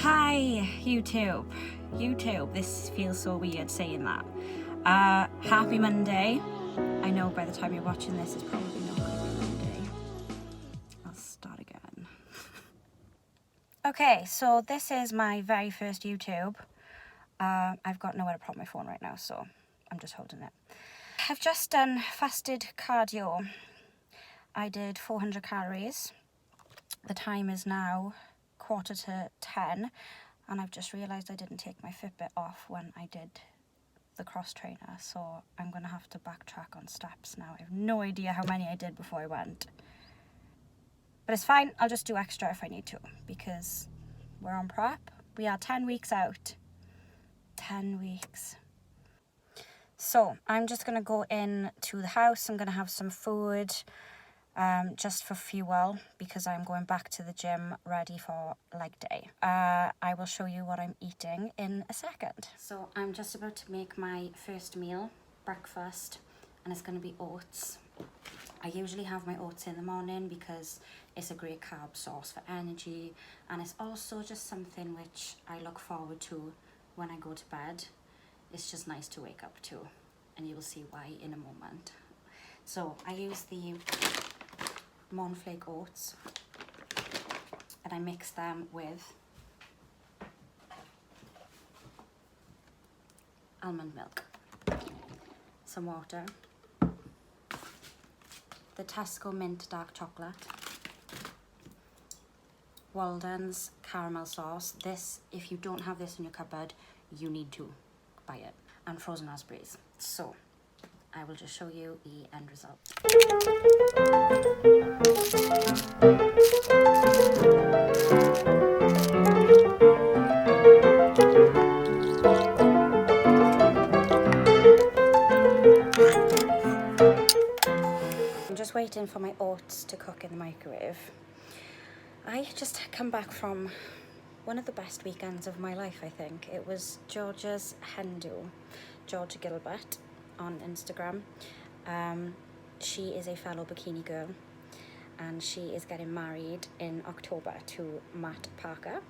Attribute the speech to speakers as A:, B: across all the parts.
A: Hi, YouTube. This feels so weird saying that. Happy Monday. I know by the time you're watching this, it's probably not going to be Monday. I'll start again. Okay, so this is my very first YouTube. I've got nowhere to prop my phone right now, so I'm just holding it. I've just done fasted cardio. I did 400 calories. The time is now 9:45, and I've just realised I didn't take my Fitbit off when I did the cross trainer, so I'm going to have to backtrack on steps now. I have no idea how many I did before I went. But it's fine, I'll just do extra if I need to, because we're on prep. We are 10 weeks out. 10 weeks. So I'm just going to go in to the house. I'm going to have some food. Just for fuel, because I'm going back to the gym ready for leg day. I will show you what I'm eating in a second. So I'm just about to make my first meal, breakfast, and it's going to be oats. I usually have my oats in the morning because it's a great carb source for energy, and it's also just something which I look forward to when I go to bed. It's just nice to wake up to, and you will see why in a moment. So I use the Monflake oats, and I mix them with almond milk, some water, the Tesco mint dark chocolate, Walden's caramel sauce. This, if you don't have this in your cupboard, you need to buy it, and frozen raspberries. So I will just show you the end result. I'm just waiting for my oats to cook in the microwave. I just come back from one of the best weekends of my life, I think. It was Georgia's hen do, Georgia Gilbert, on Instagram. She is a fellow Bikini girl, and she is getting married in October to Matt Parker.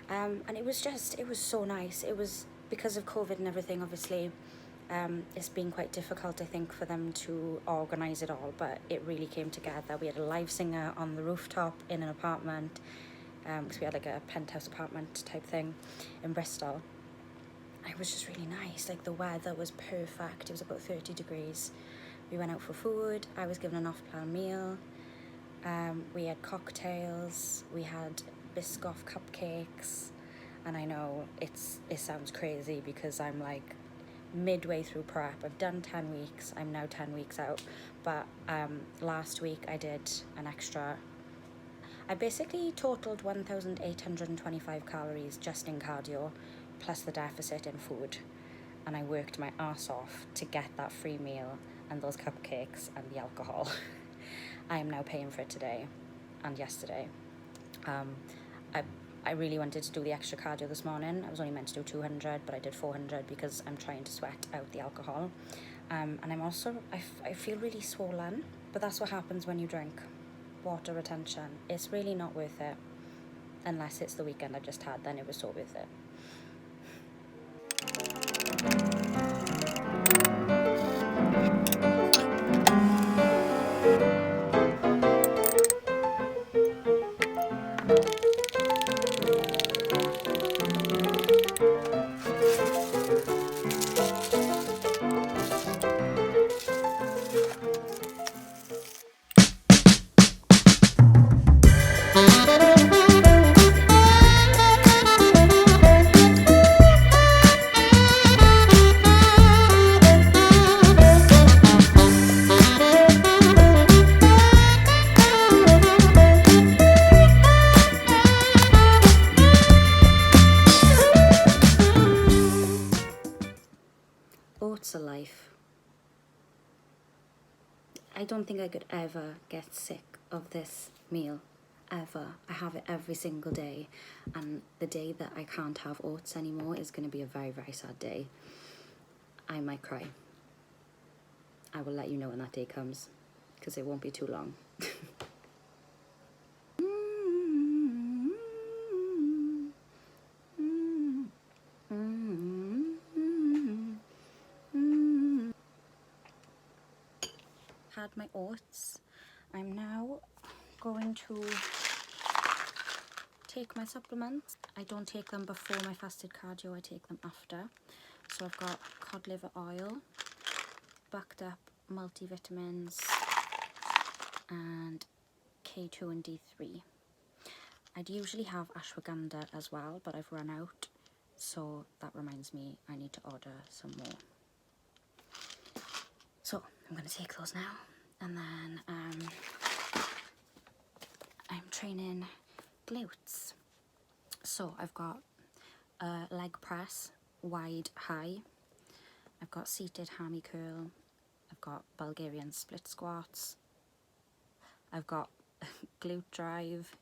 A: And it was so nice. It was because of COVID and everything, obviously. It's been quite difficult, I think, for them to organise it all, but it really came together. We had a live singer on the rooftop in an apartment, because we had like a penthouse apartment type thing in Bristol. It was just really nice. Like, the weather was perfect. It was about 30 degrees. We went out for food. I was given an off-plan meal. We had cocktails. We had Biscoff cupcakes. And I know it sounds crazy because I'm like midway through prep. I've done 10 weeks. I'm now 10 weeks out. But last week I did an extra. I basically totaled 1,825 calories just in cardio, plus the deficit in food. And I worked my ass off to get that free meal and those cupcakes and the alcohol. I am now paying for it today and yesterday. I really wanted to do the extra cardio this morning. I was only meant to do 200, but I did 400 because I'm trying to sweat out the alcohol. And I'm also, I feel really swollen, but that's what happens when you drink. Water retention. It's really not worth it. Unless it's the weekend I just had, then it was so worth it. Oats are life. I don't think I could ever get sick of this meal, ever. I have it every single day, and the day that I can't have oats anymore is going to be a very, very sad day. I might cry. I will let you know when that day comes, because it won't be too long. oats. I'm now going to take my supplements. I don't take them before my fasted cardio, I take them after. So I've got cod liver oil, bucked up multivitamins, and K2 and D3. I'd usually have ashwagandha as well, but I've run out, so that reminds me I need to order some more. So I'm going to take those now, and then I'm training glutes. So I've got a leg press, wide high, I've got seated hammy curl, I've got Bulgarian split squats, I've got glute drive,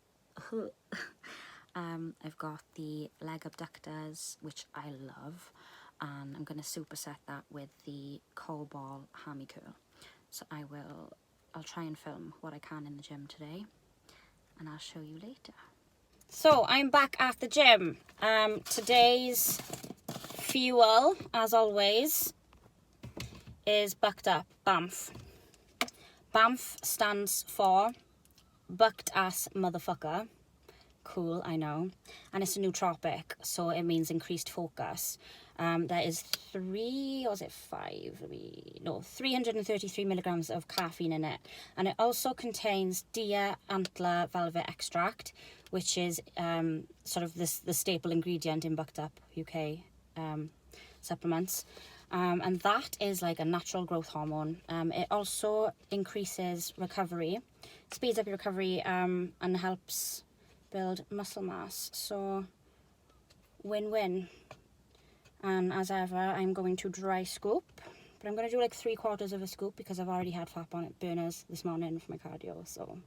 A: I've got the leg abductors, which I love, and I'm going to superset that with the core ball hammy curl. So I'll try and film what I can in the gym today, and I'll show you later. So I'm back at the gym. Today's fuel, as always, is bucked up, BAMF. BAMF stands for bucked ass motherfucker. Cool, I know. And it's a nootropic, so it means increased focus. There is 333 milligrams of caffeine in it, and it also contains deer antler velvet extract, which is sort of the staple ingredient in bucked up UK supplements, and that is like a natural growth hormone. It also increases recovery, speeds up your recovery, and helps build muscle mass. So win-win. And as ever, I'm going to dry scoop, but I'm going to do like 3/4 of a scoop because I've already had fat burners this morning for my cardio. So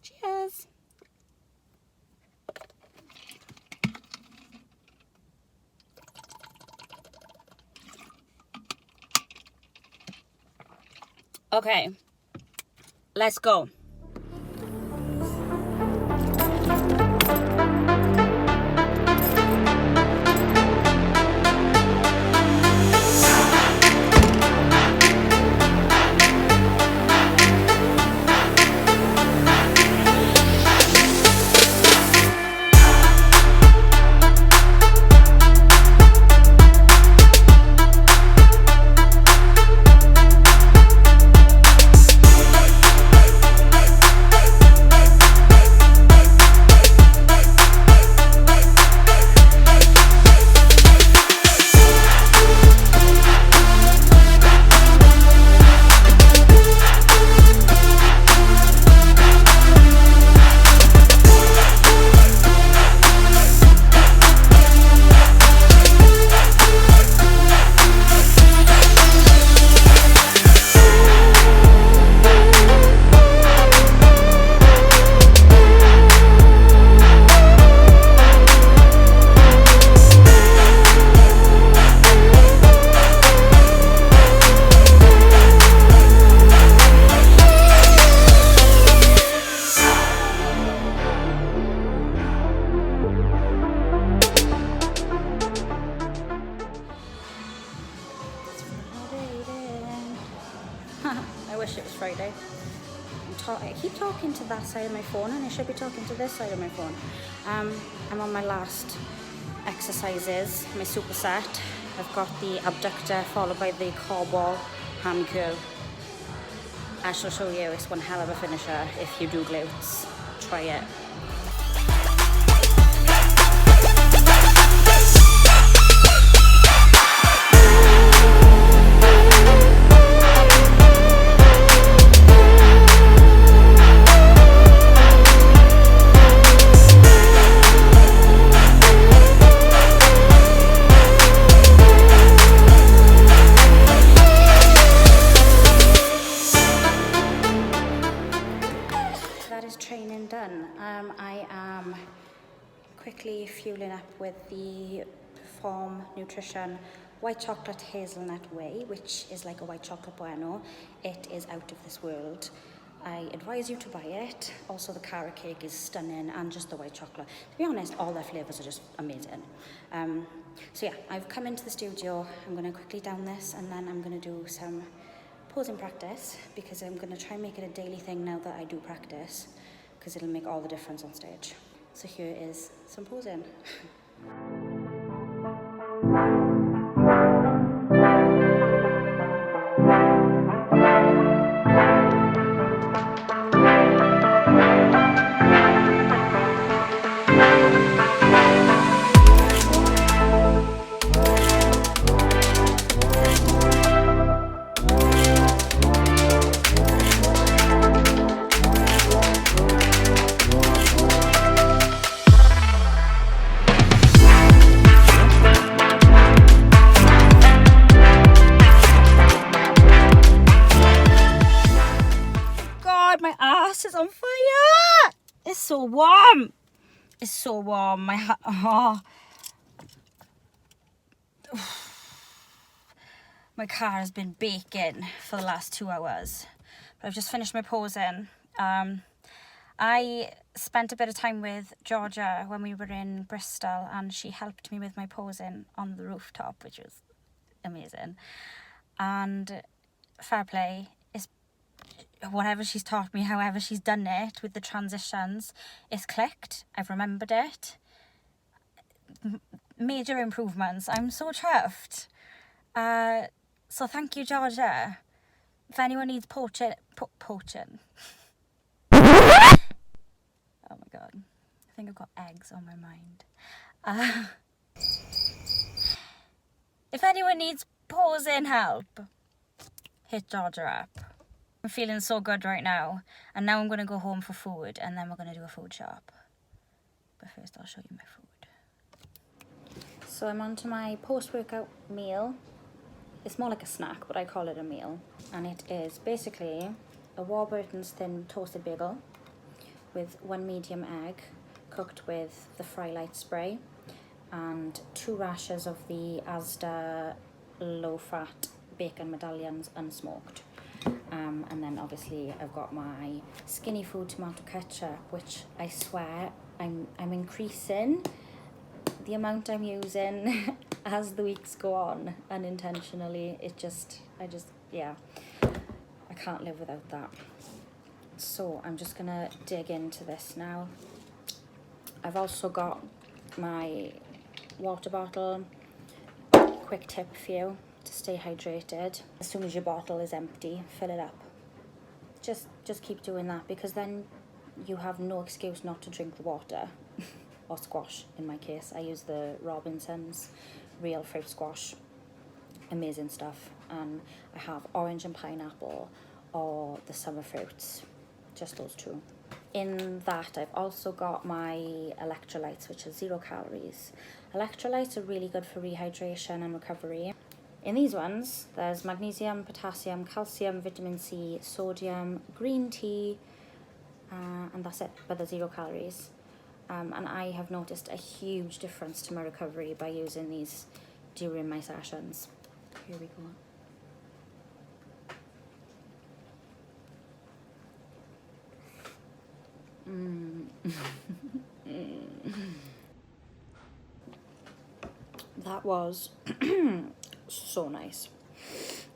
A: cheers. Okay, let's go. I wish it was Friday. I keep talking to that side of my phone, and I should be talking to this side of my phone. I'm on my last exercises, my superset. I've got the abductor followed by the core ball hammy curl. I shall show you, it's one hell of a finisher if you do glutes. Try it. Training done. I am quickly fueling up with the Perform Nutrition white chocolate hazelnut whey, which is like a white chocolate bueno. It is out of this world. I advise you to buy it. Also, the carrot cake is stunning, and just the white chocolate. To be honest, all their flavours are just amazing. So yeah, I've come into the studio. I'm going to quickly down this, and then I'm going to do some posing practice, because I'm going to try and make it a daily thing now that I do practice, because it'll make all the difference on stage. So here is some posing. My ass is on fire. It's so warm. It's so warm. My car has been baking for the last 2 hours. But I've just finished my posing. I spent a bit of time with Georgia when we were in Bristol, and she helped me with my posing on the rooftop, which was amazing. And fair play. Whatever she's taught me, however she's done it with the transitions, it's clicked. I've remembered it. Major improvements. I'm so chuffed. So thank you, Georgia. If anyone needs poaching. Oh my god. I think I've got eggs on my mind. If anyone needs posing help, hit Georgia up. I'm feeling so good right now, and now I'm going to go home for food, and then we're going to do a food shop. But first I'll show you my food. So I'm on to my post-workout meal. It's more like a snack, but I call it a meal. And it is basically a Warburton's thin toasted bagel with 1 medium egg cooked with the Fry Light spray, and 2 rashers of the Asda low-fat bacon medallions unsmoked. And then obviously I've got my Skinny Food tomato ketchup, which I swear I'm increasing the amount I'm using as the weeks go on, unintentionally. Yeah, I can't live without that. So I'm just gonna dig into this now. I've also got my water bottle. Quick tip for you to stay hydrated: as soon as your bottle is empty, fill it up. Just keep doing that, because then you have no excuse not to drink the water. Or squash, in my case. I use the Robinson's real fruit squash. Amazing stuff. And I have orange and pineapple, or the summer fruits, just those 2. In that, I've also got my electrolytes, which are 0 calories. Electrolytes are really good for rehydration and recovery. In these ones, there's magnesium, potassium, calcium, vitamin C, sodium, green tea, and that's it, but they're 0 calories. And I have noticed a huge difference to my recovery by using these during my sessions. Here we go. That was so nice.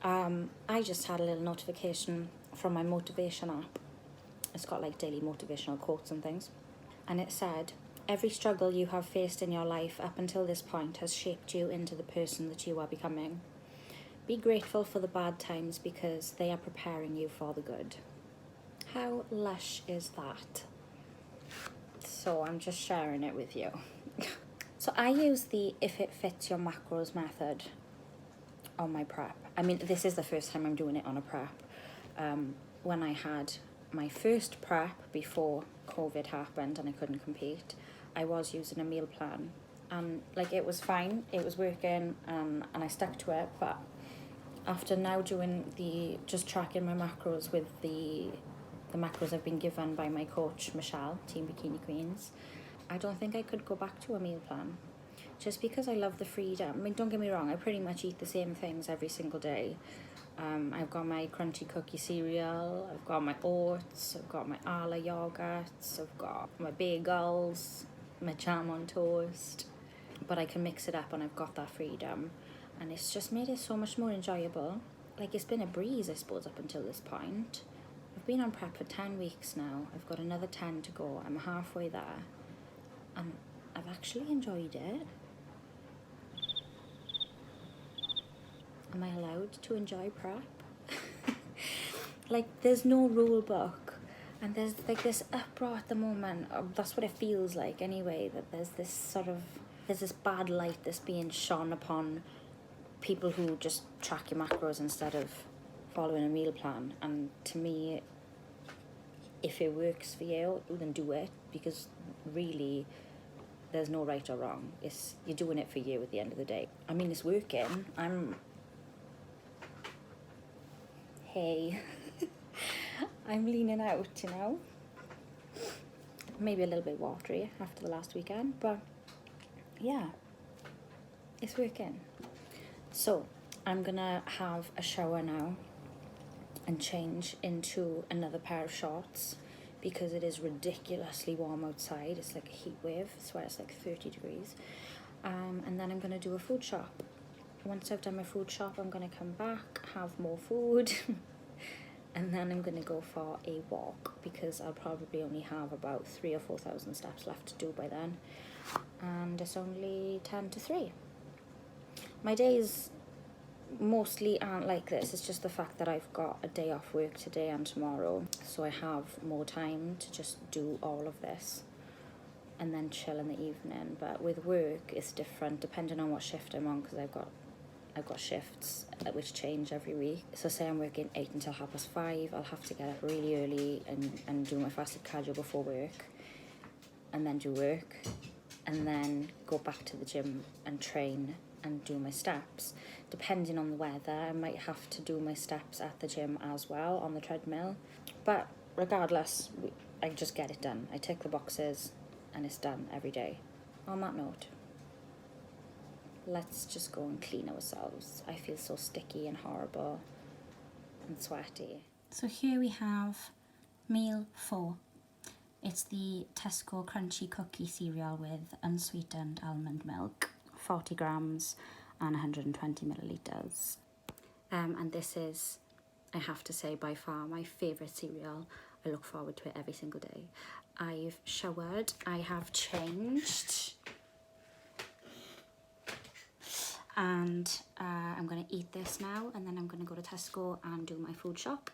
A: I just had a little notification from my motivation app. It's got like daily motivational quotes and things. And it said, every struggle you have faced in your life up until this point has shaped you into the person that you are becoming. Be grateful for the bad times, because they are preparing you for the good. How lush is that? So I'm just sharing it with you. So I use the if it fits your macros method on my prep. I mean, this is the first time I'm doing it on a prep. When I had my first prep before COVID happened and I couldn't compete, I was using a meal plan, and like it was fine, it was working, and I stuck to it. But after now doing just tracking my macros with the macros I've been given by my coach Michelle, Team Bikini Queens, I don't think I could go back to a meal plan, just because I love the freedom. I mean, don't get me wrong, I pretty much eat the same things every single day. I've got my crunchy cookie cereal, I've got my oats, I've got my Arla yogurts, I've got my bagels, my jam on toast, but I can mix it up and I've got that freedom, and it's just made it so much more enjoyable. like, it's been a breeze, I suppose, up until this point. I've been on prep for 10 weeks now. I've got another 10 to go. I'm halfway there. And I've actually enjoyed it. Am I allowed to enjoy prep? Like, there's no rule book. And there's like this uproar at the moment. That's what it feels like anyway, that there's this bad light that's being shone upon people who just track your macros instead of following a meal plan. And to me, if it works for you, then do it, because really there's no right or wrong. You're doing it for you at the end of the day. I mean, it's working. Hey, I'm leaning out, you know. Maybe a little bit watery after the last weekend, but yeah, it's working. So I'm gonna have a shower now and change into another pair of shorts because it is ridiculously warm outside. It's like a heat wave. I swear it's like 30 degrees. And then I'm gonna do a food shop. Once I've done my food shop, I'm gonna come back, have more food, and then I'm gonna go for a walk because I'll probably only have about 3,000 or 4,000 steps left to do by then. And it's only 10 to 3. My days mostly aren't like this. It's just the fact that I've got a day off work today and tomorrow, so I have more time to just do all of this and then chill in the evening. But with work, it's different depending on what shift I'm on, because I've got shifts which change every week. So say I'm working 8 until 5:30, I'll have to get up really early and do my fasted cardio before work, and then do work, and then go back to the gym and train and do my steps. Depending on the weather, I might have to do my steps at the gym as well on the treadmill. But regardless, I just get it done. I tick the boxes and it's done every day. On that note, let's just go and clean ourselves. I feel so sticky and horrible and sweaty. So here we have meal 4. It's the Tesco crunchy cookie cereal with unsweetened almond milk, 40 grams and 120 millilitres. And this is, I have to say, by far my favourite cereal. I look forward to it every single day. I've showered, I have changed, and I'm going to eat this now, and then I'm going to go to Tesco and do my food shop.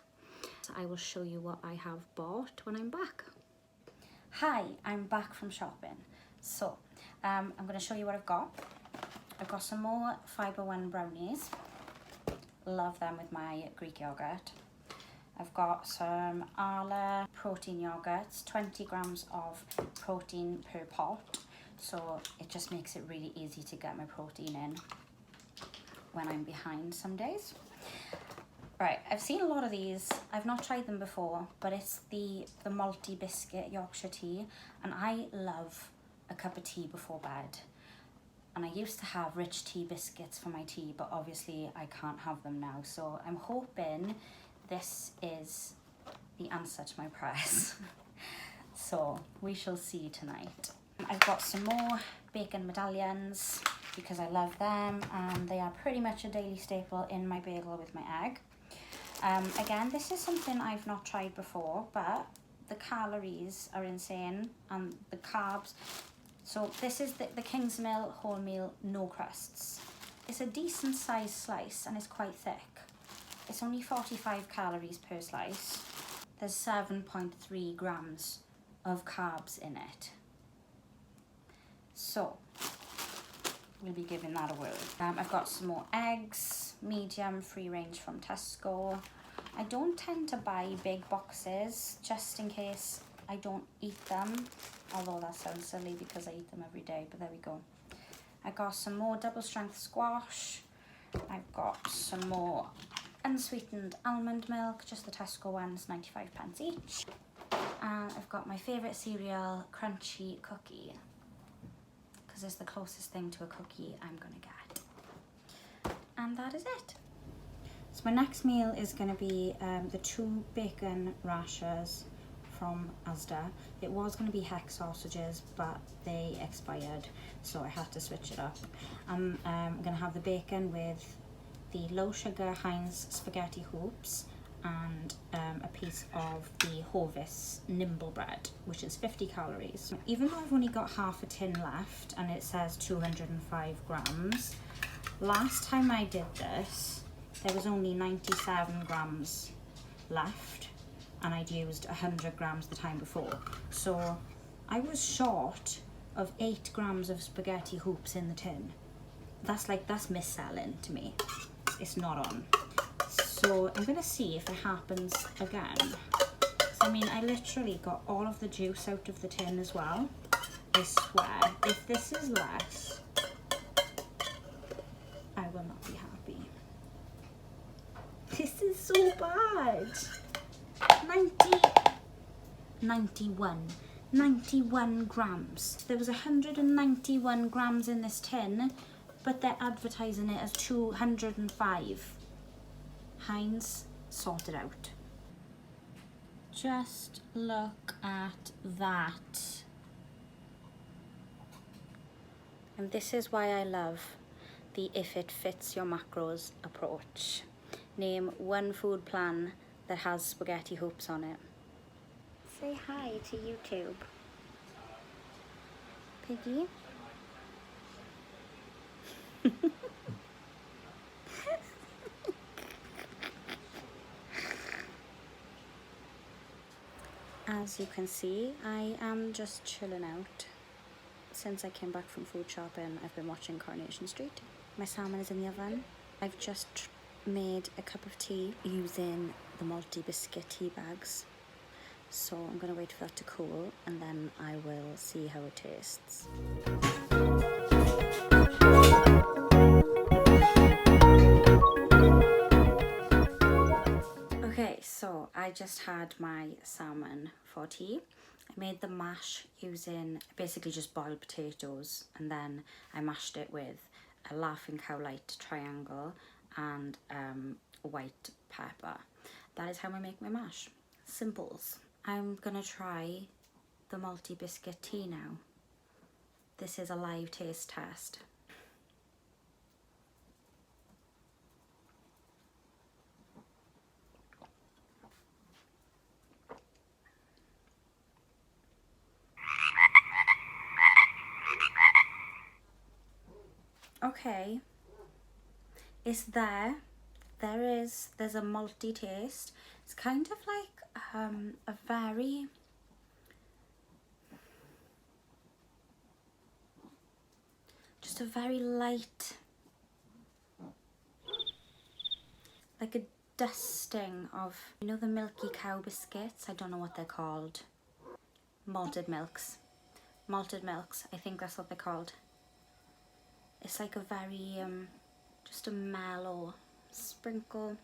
A: So I will show you what I have bought when I'm back. Hi, I'm back from shopping. So I'm going to show you what I've got. I've got some more Fibre One brownies. Love them with my Greek yogurt. I've got some Arla protein yogurts, 20 grams of protein per pot. So it just makes it really easy to get my protein in when I'm behind some days. Right, I've seen a lot of these. I've not tried them before, but it's the malty biscuit Yorkshire tea, and I love a cup of tea before bed. And I used to have rich tea biscuits for my tea, but obviously I can't have them now. So I'm hoping this is the answer to my prayers. So we shall see tonight. I've got some more bacon medallions because I love them, and they are pretty much a daily staple in my bagel with my egg. Again, this is something I've not tried before, but the calories are insane and the carbs. So this is the Kingsmill wholemeal no crusts. It's a decent sized slice and it's quite thick. It's only 45 calories per slice. There's 7.3 grams of carbs in it. So we'll be giving that a whirl. I've got some more eggs, medium, free range from Tesco. I don't tend to buy big boxes just in case I don't eat them, although that sounds silly because I eat them every day, but there we go. I got some more double strength squash. I've got some more unsweetened almond milk, just the Tesco ones, 95 pence each. And I've got my favourite cereal, crunchy cookie, because it's the closest thing to a cookie I'm gonna get. And that is it. So my next meal is gonna be the 2 bacon rashers from Asda. It was going to be hex sausages, but they expired, so I had to switch it up. I'm going to have the bacon with the low sugar Heinz spaghetti hoops and a piece of the Hovis nimble bread, which is 50 calories. Even though I've only got half a tin left and it says 205 grams, last time I did this, there was only 97 grams left and I'd used 100 grams the time before. So I was short of 8 grams of spaghetti hoops in the tin. That's mis-selling to me. It's not on. So I'm gonna see if it happens again. I mean, I literally got all of the juice out of the tin as well. I swear, if this is less, I will not be happy. This is so bad. 91 grams. There was 191 grams in this tin, but they're advertising it as 205. Heinz, sort it out. Just look at that. And this is why I love the if it fits your macros approach. Name one food plan that has spaghetti hoops on it. Say hi to YouTube. Piggy? As you can see, I am just chilling out. Since I came back from food shopping, I've been watching Coronation Street. My salmon is in the oven. I've just made a cup of tea using the multi-biscuit tea bags. So I'm going to wait for that to cool and then I will see how it tastes. Okay, so I just had my salmon for tea. I made the mash using basically just boiled potatoes, and then I mashed it with a Laughing Cow light triangle and white pepper. That is how I make my mash. Simples. I'm gonna try the multi-biscuit tea now. This is a live taste test. Okay, it's there. There's a multi taste. It's kind of like a very light, like a dusting of, you know, the Milky Cow biscuits? I don't know what they're called. Malted milks, I think that's what they're called. It's like a very, just a mellow sprinkle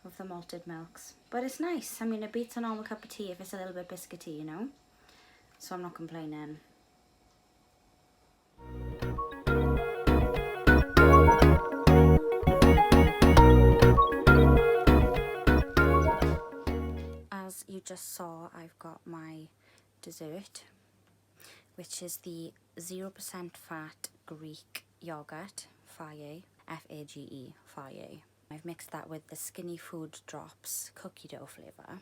A: of the malted milks. But it's nice. I mean, it beats a normal cup of tea if it's a little bit biscuity, you know? So I'm not complaining. As you just saw, I've got my dessert, which is the 0% fat Greek yogurt, Fage, F-A-G-E, Fage. I've mixed that with the Skinny Food Drops cookie dough flavour.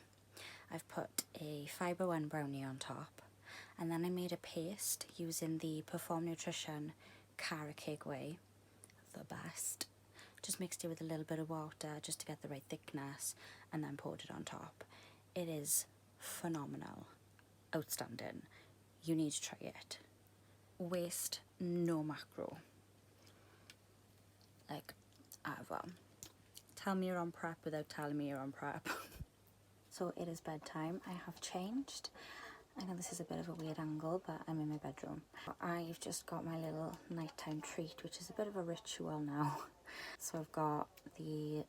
A: I've put a Fibre One brownie on top, and then I made a paste using the Perform Nutrition carrot cake whey, the best. Just mixed it with a little bit of water just to get the right thickness, and then poured it on top. It is phenomenal, outstanding. You need to try it. Waste no macro, like ever. Tell me you're on prep without telling me you're on prep. So it is bedtime. I have changed. I know this is a bit of a weird angle, but I'm in my bedroom. I've just got my little nighttime treat, which is a bit of a ritual now. So I've got the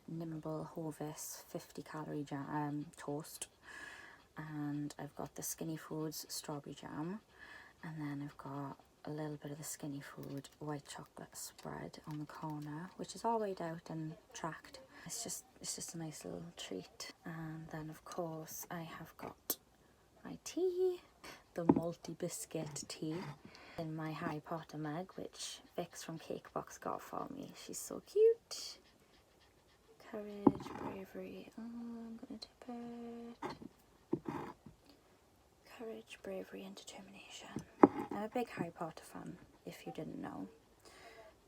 A: Nimble Hovis 50 calorie jam, toast, and I've got the Skinny Foods strawberry jam, and then I've got a little bit of the Skinny Food white chocolate spread on the corner, which is all weighed out and tracked. It's just a nice little treat. And then of course I have got my tea, the multi-biscuit tea, in my Harry Potter mug, which Vix from Cakebox got for me. She's so cute. Courage, bravery. Oh, I'm gonna tip it. Courage, bravery, and determination. I'm a big Harry Potter fan, if you didn't know.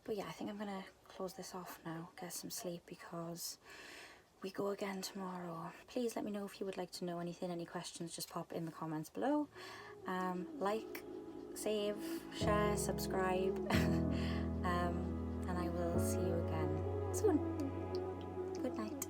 A: But yeah, I think I'm gonna close this off now, get some sleep, because we go again tomorrow. Please let me know if you would like to know anything, any questions, just pop in the comments below. Like, save, share, subscribe, and I will see you again soon. Good night.